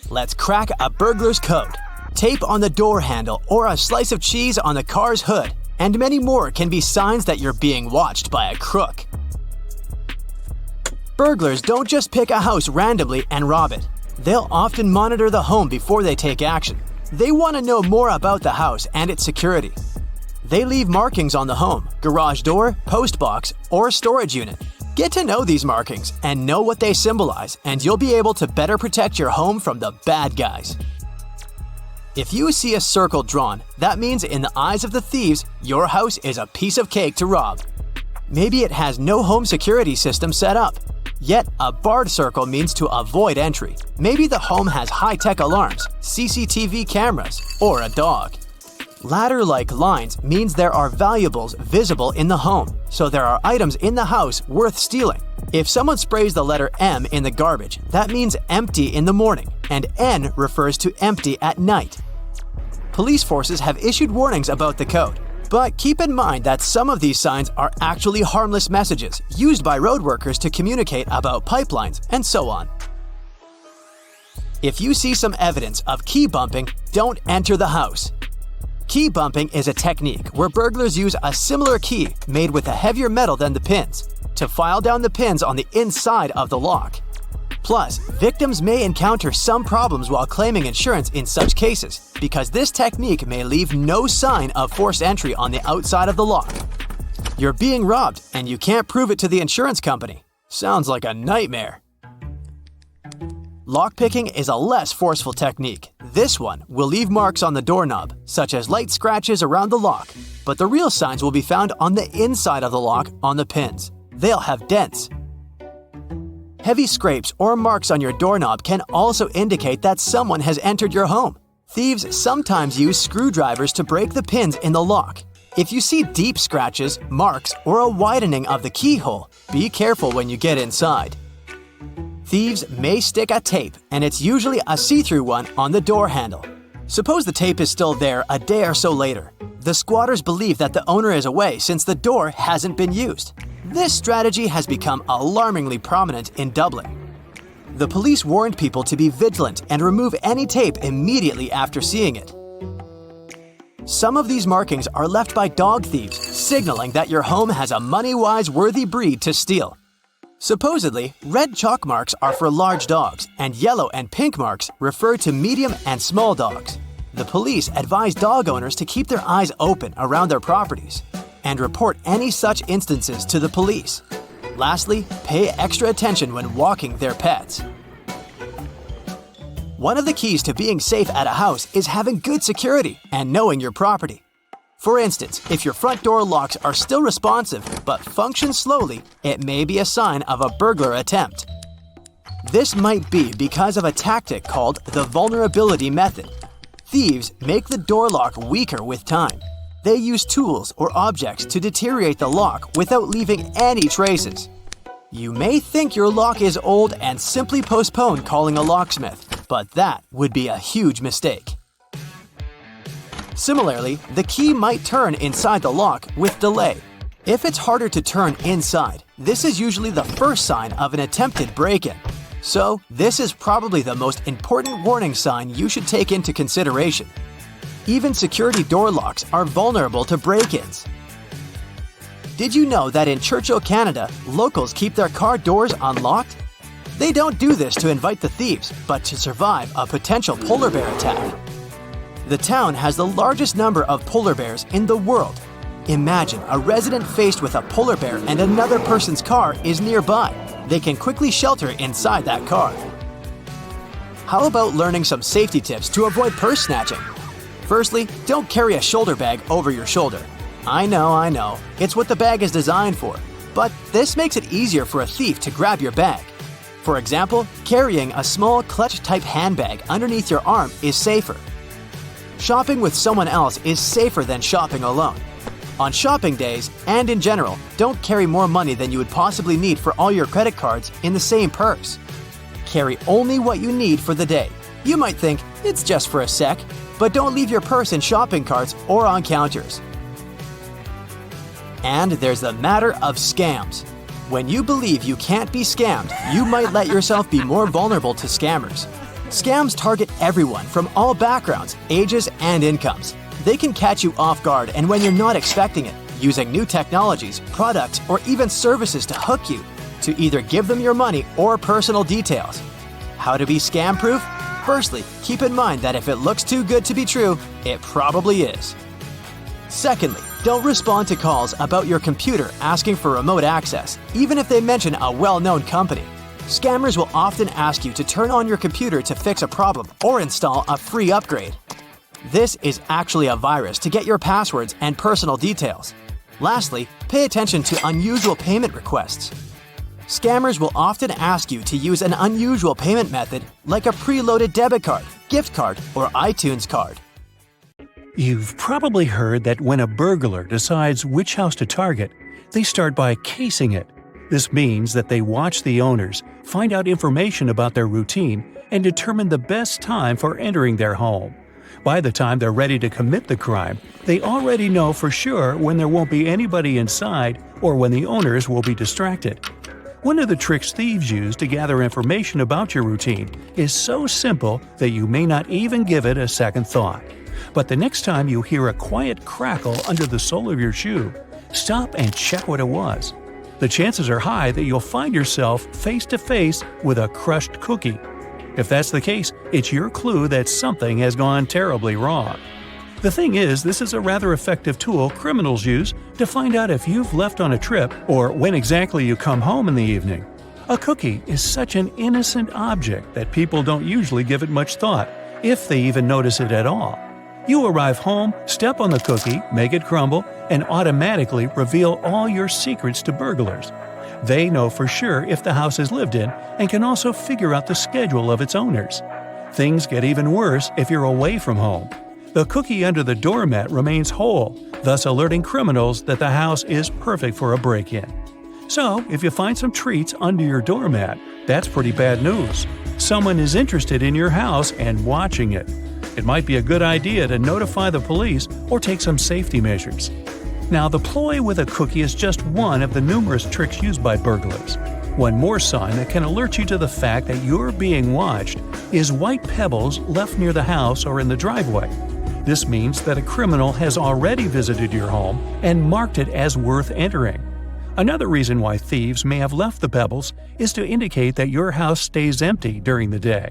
Let's crack a burglar's code. Tape on the door handle or a slice of cheese on the car's hood, and many more can be signs that you're being watched by a crook. Burglars don't just pick a house randomly and rob it. They'll often monitor the home before they take action. They want to know more about the house and its security. They leave markings on the home, garage door, post box, or storage unit. Get to know these markings and know what they symbolize, and you'll be able to better protect your home from the bad guys. If you see a circle drawn, that means in the eyes of the thieves, your house is a piece of cake to rob. Maybe it has no home security system set up. Yet, a barred circle means to avoid entry. Maybe the home has high-tech alarms, CCTV cameras, or a dog. Ladder-like lines means there are valuables visible in the home, so there are items in the house worth stealing. If someone sprays the letter M in the garbage, that means empty in the morning, and N refers to empty at night. Police forces have issued warnings about the code, but keep in mind that some of these signs are actually harmless messages used by road workers to communicate about pipelines and so on. If you see some evidence of key bumping, don't enter the house. Key bumping is a technique where burglars use a similar key made with a heavier metal than the pins to file down the pins on the inside of the lock. Plus, victims may encounter some problems while claiming insurance in such cases because this technique may leave no sign of forced entry on the outside of the lock. You're being robbed and you can't prove it to the insurance company. Sounds like a nightmare. Lockpicking is a less forceful technique. This one will leave marks on the doorknob, such as light scratches around the lock, but the real signs will be found on the inside of the lock on the pins. They'll have dents. Heavy scrapes or marks on your doorknob can also indicate that someone has entered your home. Thieves sometimes use screwdrivers to break the pins in the lock. If you see deep scratches, marks, or a widening of the keyhole, be careful when you get inside. Thieves may stick a tape, and it's usually a see-through one, on the door handle. Suppose the tape is still there a day or so later. The squatters believe that the owner is away since the door hasn't been used. This strategy has become alarmingly prominent in Dublin. The police warned people to be vigilant and remove any tape immediately after seeing it. Some of these markings are left by dog thieves, signaling that your home has a money-wise worthy breed to steal. Supposedly, red chalk marks are for large dogs, and yellow and pink marks refer to medium and small dogs. The police advise dog owners to keep their eyes open around their properties and report any such instances to the police. Lastly, pay extra attention when walking their pets. One of the keys to being safe at a house is having good security and knowing your property. For instance, if your front door locks are still responsive but function slowly, it may be a sign of a burglar attempt. This might be because of a tactic called the vulnerability method. Thieves make the door lock weaker with time. They use tools or objects to deteriorate the lock without leaving any traces. You may think your lock is old and simply postpone calling a locksmith, but that would be a huge mistake. Similarly, the key might turn inside the lock with delay. If it's harder to turn inside, this is usually the first sign of an attempted break-in. So, this is probably the most important warning sign you should take into consideration. Even security door locks are vulnerable to break-ins. Did you know that in Churchill, Canada, locals keep their car doors unlocked? They don't do this to invite the thieves, but to survive a potential polar bear attack. The town has the largest number of polar bears in the world. Imagine a resident faced with a polar bear and another person's car is nearby. They can quickly shelter inside that car. How about learning some safety tips to avoid purse snatching? Firstly, don't carry a shoulder bag over your shoulder. I know, it's what the bag is designed for, but this makes it easier for a thief to grab your bag. For example, carrying a small clutch-type handbag underneath your arm is safer. Shopping with someone else is safer than shopping alone. On shopping days, and in general, don't carry more money than you would possibly need for all your credit cards in the same purse. Carry only what you need for the day. You might think, it's just for a sec, but don't leave your purse in shopping carts or on counters. And there's the matter of scams. When you believe you can't be scammed, you might let yourself be more vulnerable to scammers. Scams target everyone from all backgrounds, ages, and incomes. They can catch you off guard and when you're not expecting it, using new technologies, products, or even services to hook you, to either give them your money or personal details. How to be scam-proof? Firstly, keep in mind that if it looks too good to be true, it probably is. Secondly, don't respond to calls about your computer asking for remote access, even if they mention a well-known company. Scammers will often ask you to turn on your computer to fix a problem or install a free upgrade. This is actually a virus to get your passwords and personal details. Lastly, pay attention to unusual payment requests. Scammers will often ask you to use an unusual payment method like a preloaded debit card, gift card, or iTunes card. You've probably heard that when a burglar decides which house to target, they start by casing it. This means that they watch the owners, find out information about their routine, and determine the best time for entering their home. By the time they're ready to commit the crime, they already know for sure when there won't be anybody inside or when the owners will be distracted. One of the tricks thieves use to gather information about your routine is so simple that you may not even give it a second thought. But the next time you hear a quiet crackle under the sole of your shoe, stop and check what it was. The chances are high that you'll find yourself face to face with a crushed cookie. If that's the case, it's your clue that something has gone terribly wrong. The thing is, this is a rather effective tool criminals use to find out if you've left on a trip or when exactly you come home in the evening. A cookie is such an innocent object that people don't usually give it much thought, if they even notice it at all. You arrive home, step on the cookie, make it crumble, and automatically reveal all your secrets to burglars. They know for sure if the house is lived in and can also figure out the schedule of its owners. Things get even worse if you're away from home. The cookie under the doormat remains whole, thus alerting criminals that the house is perfect for a break-in. So, if you find some treats under your doormat, that's pretty bad news. Someone is interested in your house and watching it. It might be a good idea to notify the police or take some safety measures. Now, the ploy with a cookie is just one of the numerous tricks used by burglars. One more sign that can alert you to the fact that you're being watched is white pebbles left near the house or in the driveway. This means that a criminal has already visited your home and marked it as worth entering. Another reason why thieves may have left the pebbles is to indicate that your house stays empty during the day.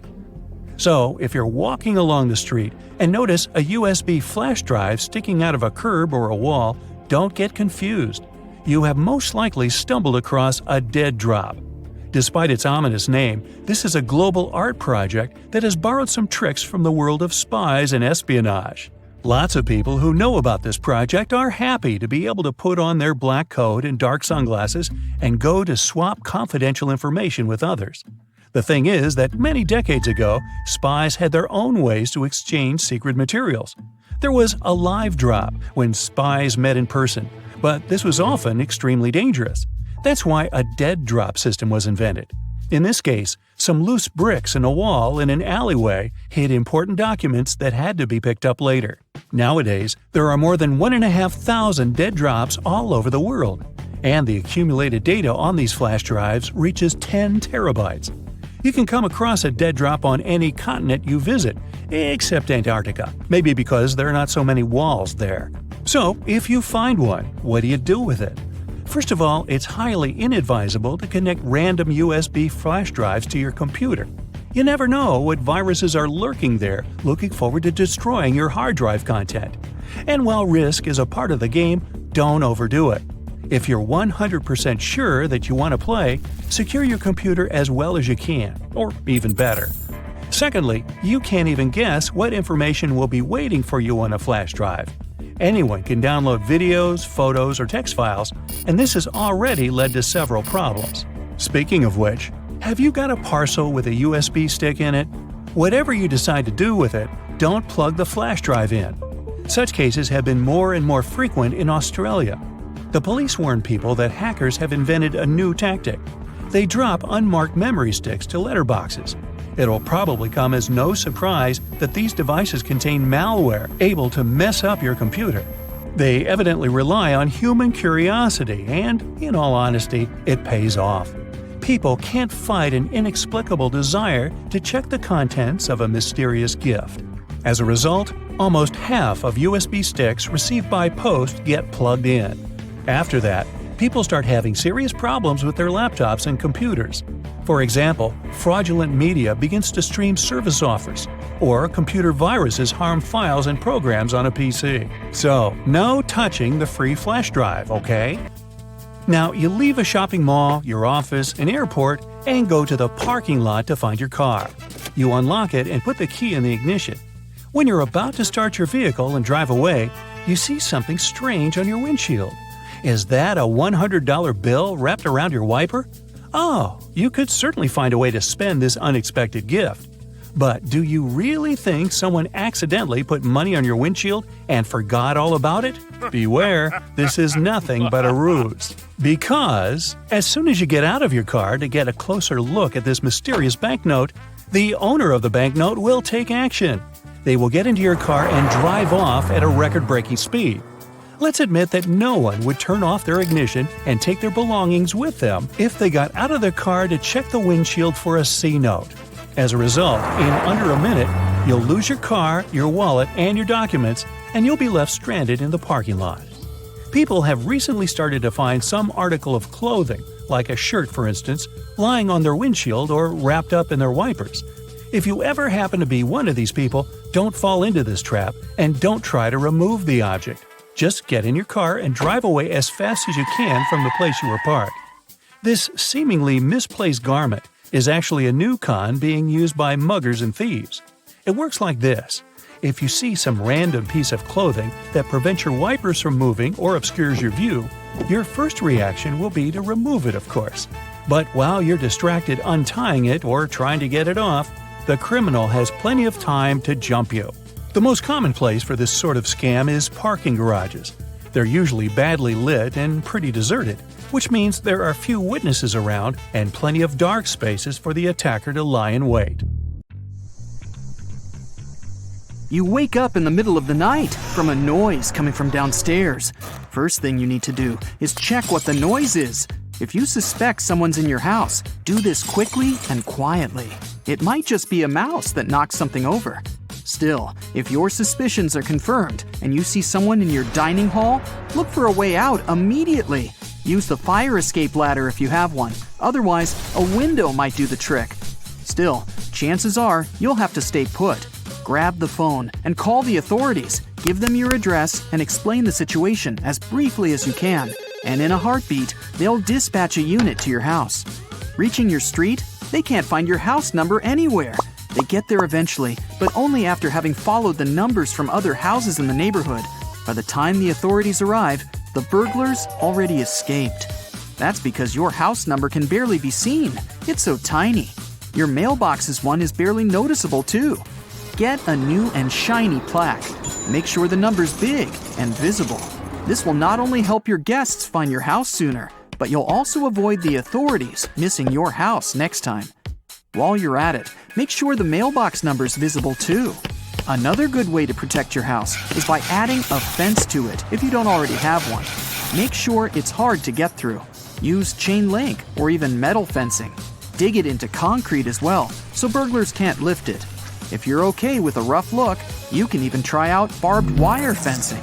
So, if you're walking along the street and notice a USB flash drive sticking out of a curb or a wall, don't get confused. You have most likely stumbled across a dead drop. Despite its ominous name, this is a global art project that has borrowed some tricks from the world of spies and espionage. Lots of people who know about this project are happy to be able to put on their black coat and dark sunglasses and go to swap confidential information with others. The thing is that many decades ago, spies had their own ways to exchange secret materials. There was a live drop when spies met in person, but this was often extremely dangerous. That's why a dead drop system was invented. In this case, some loose bricks in a wall in an alleyway hid important documents that had to be picked up later. Nowadays, there are more than 1,500 dead drops all over the world, and the accumulated data on these flash drives reaches 10 terabytes. You can come across a dead drop on any continent you visit, except Antarctica, maybe because there are not so many walls there. So, if you find one, what do you do with it? First of all, it's highly inadvisable to connect random USB flash drives to your computer. You never know what viruses are lurking there, looking forward to destroying your hard drive content. And while risk is a part of the game, don't overdo it. If you're 100% sure that you want to play, secure your computer as well as you can, or even better. Secondly, you can't even guess what information will be waiting for you on a flash drive. Anyone can download videos, photos, or text files, and this has already led to several problems. Speaking of which, have you got a parcel with a USB stick in it? Whatever you decide to do with it, don't plug the flash drive in. Such cases have been more and more frequent in Australia. The police warn people that hackers have invented a new tactic. They drop unmarked memory sticks to letterboxes. It'll probably come as no surprise that these devices contain malware able to mess up your computer. They evidently rely on human curiosity and, in all honesty, it pays off. people can't fight an inexplicable desire to check the contents of a mysterious gift. As a result, almost half of USB sticks received by post get plugged in. After that, people start having serious problems with their laptops and computers. For example, fraudulent media begins to stream service offers, or computer viruses harm files and programs on a PC. So, no touching the free flash drive, okay? Now, you leave a shopping mall, your office, an airport, and go to the parking lot to find your car. You unlock it and put the key in the ignition. When you're about to start your vehicle and drive away, you see something strange on your windshield. Is that a $100 bill wrapped around your wiper? Oh, you could certainly find a way to spend this unexpected gift. But do you really think someone accidentally put money on your windshield and forgot all about it? Beware, this is nothing but a ruse. Because as soon as you get out of your car to get a closer look at this mysterious banknote, the owner of the banknote will take action. They will get into your car and drive off at a record-breaking speed. Let's admit that no one would turn off their ignition and take their belongings with them if they got out of their car to check the windshield for a C note. As a result, in under a minute, you'll lose your car, your wallet, and your documents, and you'll be left stranded in the parking lot. People have recently started to find some article of clothing, like a shirt for instance, lying on their windshield or wrapped up in their wipers. If you ever happen to be one of these people, don't fall into this trap and don't try to remove the object. Just get in your car and drive away as fast as you can from the place you were parked. This seemingly misplaced garment is actually a new con being used by muggers and thieves. It works like this. If you see some random piece of clothing that prevents your wipers from moving or obscures your view, your first reaction will be to remove it, of course. But while you're distracted untying it or trying to get it off, the criminal has plenty of time to jump you. The most common place for this sort of scam is parking garages. They're usually badly lit and pretty deserted, which means there are few witnesses around and plenty of dark spaces for the attacker to lie in wait. You wake up in the middle of the night from a noise coming from downstairs. First thing you need to do is check what the noise is. If you suspect someone's in your house, do this quickly and quietly. It might just be a mouse that knocks something over. Still, if your suspicions are confirmed and you see someone in your dining hall, look for a way out immediately. Use the fire escape ladder if you have one. Otherwise, a window might do the trick. Still, chances are you'll have to stay put. Grab the phone and call the authorities. Give them your address and explain the situation as briefly as you can. And in a heartbeat, they'll dispatch a unit to your house. Reaching your street, they can't find your house number anywhere. They get there eventually, but only after having followed the numbers from other houses in the neighborhood. By the time the authorities arrive, the burglars already escaped. That's because your house number can barely be seen. It's so tiny. Your mailbox's one is barely noticeable too. Get a new and shiny plaque. Make sure the number's big and visible. This will not only help your guests find your house sooner, but you'll also avoid the authorities missing your house next time. While you're at it, make sure the mailbox number's visible too. Another good way to protect your house is by adding a fence to it if you don't already have one. Make sure it's hard to get through. Use chain link or even metal fencing. Dig it into concrete as well, so burglars can't lift it. If you're okay with a rough look, you can even try out barbed wire fencing.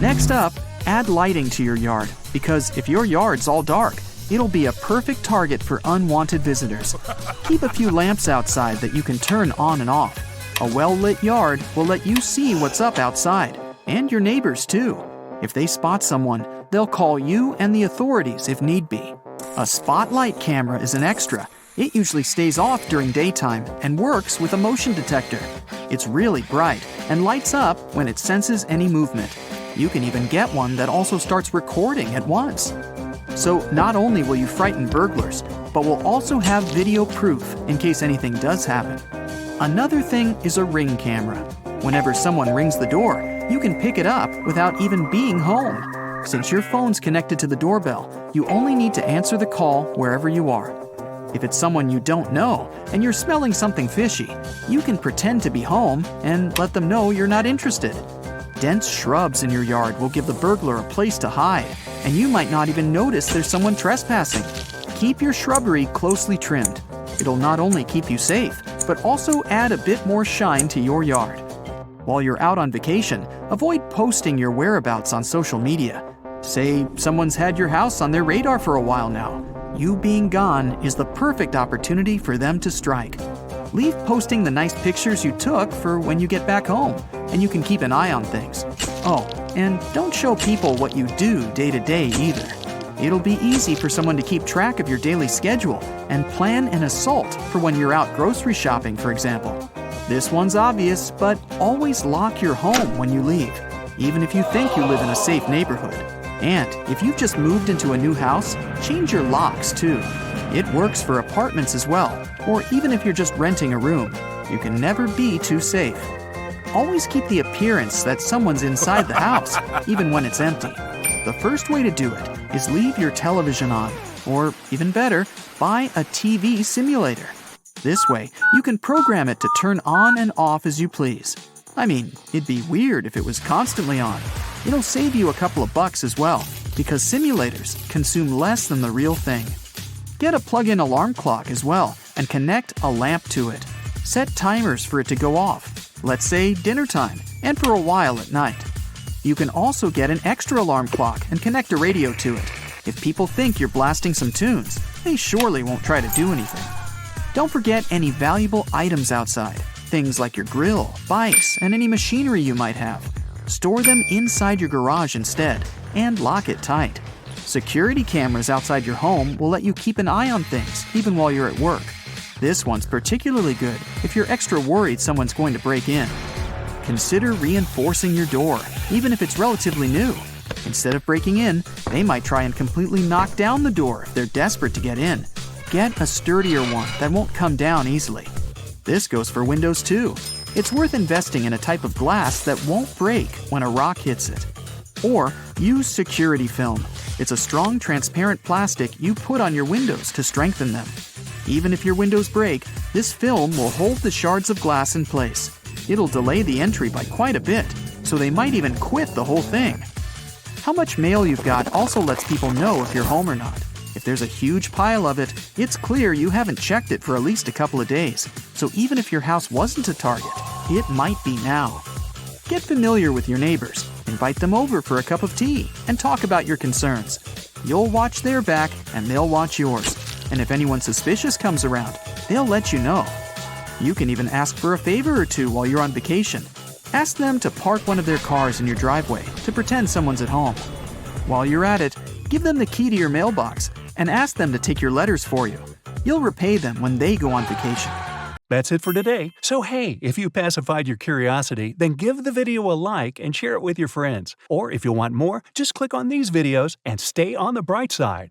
Next up, add lighting to your yard, because if your yard's all dark, it'll be a perfect target for unwanted visitors. Keep a few lamps outside that you can turn on and off. A well-lit yard will let you see what's up outside, and your neighbors too. If they spot someone, they'll call you and the authorities if need be. A spotlight camera is an extra. It usually stays off during daytime and works with a motion detector. It's really bright and lights up when it senses any movement. You can even get one that also starts recording at once. So not only will you frighten burglars, but will also have video proof in case anything does happen. Another thing is a ring camera. Whenever someone rings the door, you can pick it up without even being home. Since your phone's connected to the doorbell, you only need to answer the call wherever you are. If it's someone you don't know and you're smelling something fishy, you can pretend to be home and let them know you're not interested. Dense shrubs in your yard will give the burglar a place to hide, and you might not even notice there's someone trespassing. Keep your shrubbery closely trimmed. It'll not only keep you safe, but also add a bit more shine to your yard. While you're out on vacation, avoid posting your whereabouts on social media. Say someone's had your house on their radar for a while now. You being gone is the perfect opportunity for them to strike. Leave posting the nice pictures you took for when you get back home, and you can keep an eye on things. Oh, and don't show people what you do day to day either. It'll be easy for someone to keep track of your daily schedule and plan an assault for when you're out grocery shopping, for example. This one's obvious, but always lock your home when you leave, even if you think you live in a safe neighborhood. And if you've just moved into a new house, change your locks too. It works for apartments as well, or even if you're just renting a room. You can never be too safe. Always keep the appearance that someone's inside the house, even when it's empty. The first way to do it is leave your television on, or even better, buy a TV simulator. This way, you can program it to turn on and off as you please. I mean, it'd be weird if it was constantly on. It'll save you a couple of bucks as well, because simulators consume less than the real thing. Get a plug-in alarm clock as well, and connect a lamp to it. Set timers for it to go off, let's say dinner time, and for a while at night. You can also get an extra alarm clock and connect a radio to it. If people think you're blasting some tunes, they surely won't try to do anything. Don't forget any valuable items outside, things like your grill, bikes, and any machinery you might have. Store them inside your garage instead, and lock it tight. Security cameras outside your home will let you keep an eye on things, even while you're at work. This one's particularly good if you're extra worried someone's going to break in. Consider reinforcing your door, even if it's relatively new. Instead of breaking in, they might try and completely knock down the door if they're desperate to get in. Get a sturdier one that won't come down easily. This goes for windows too. It's worth investing in a type of glass that won't break when a rock hits it. Or use security film. It's a strong, transparent plastic you put on your windows to strengthen them. Even if your windows break, this film will hold the shards of glass in place. It'll delay the entry by quite a bit, so they might even quit the whole thing. How much mail you've got also lets people know if you're home or not. If there's a huge pile of it, it's clear you haven't checked it for at least a couple of days, so even if your house wasn't a target, it might be now. Get familiar with your neighbors, invite them over for a cup of tea, and talk about your concerns. You'll watch their back, and they'll watch yours. And if anyone suspicious comes around, they'll let you know. You can even ask for a favor or two while you're on vacation. Ask them to park one of their cars in your driveway to pretend someone's at home. While you're at it, give them the key to your mailbox and ask them to take your letters for you. You'll repay them when they go on vacation. That's it for today. So hey, if you pacified your curiosity, then give the video a like and share it with your friends. Or if you want more, just click on these videos and stay on the bright side.